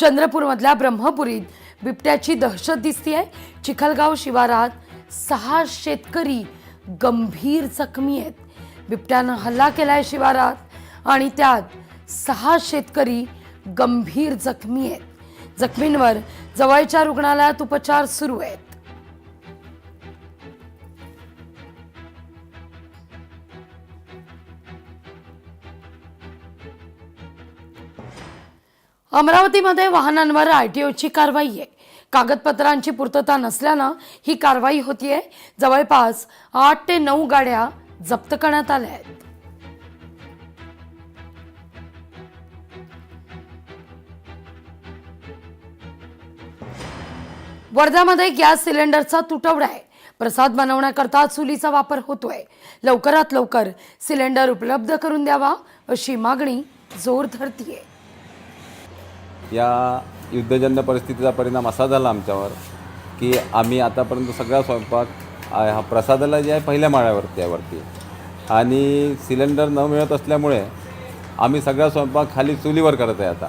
चंद्रपूरमधल्या ब्रह्मपुरीत बिबट्याची दहशत दिसतीये। चिखलगाव शिवारात 6 शेतकरी गंभीर जखमी आहेत। बिबट्यानं हल्ला केलाय शिवारात आणि त्यात 6 शेतकरी गंभीर जखमी आहेत। जखमींवर जवळच्या रुग्णालयात उपचार सुरू आहेत। अमरावतीमध्ये वाहनांवर आरटीओची कारवाई आहे। कागदपत्रांची पूर्तता नसल्यानं ही कारवाई होतीये। जवळपास 8 ते 9 गाड्या जप्त करण्यात आल्या आहेत। वर्ध्यामध्ये गॅस सिलेंडरचा तुटवडा आहे। प्रसाद बनवण्याकरता चुलीचा वापर होतोय। लवकरात लवकर सिलेंडर उपलब्ध करून द्यावा अशी मागणी जोर धरतीये। या युद्धजन्य परिस्थितीचा परिणाम असा झाला आमच्यावर की आम्ही आतापर्यंत सगळा स्वयंपाक हा प्रसादाला जे आहे पहिल्या माळ्यावरती आहे वरती, आणि सिलेंडर न मिळत असल्यामुळे आम्ही सगळा स्वयंपाक खाली चुलीवर करत आहे आता।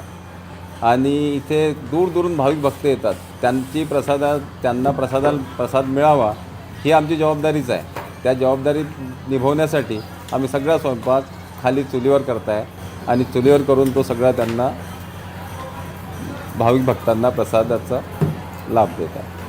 आणि इथे दूरदूरून भाविक भक्त येतात, त्यांना प्रसाद मिळावा ही आमची जबाबदारीच आहे। त्या जबाबदारी निभवण्यासाठी आम्ही सगळा स्वयंपाक खाली चुलीवर करत आहे आणि चुलीवर करून तो सगळा त्यांना भाविक भक्तांना प्रसादाचा लाभ देत आहे।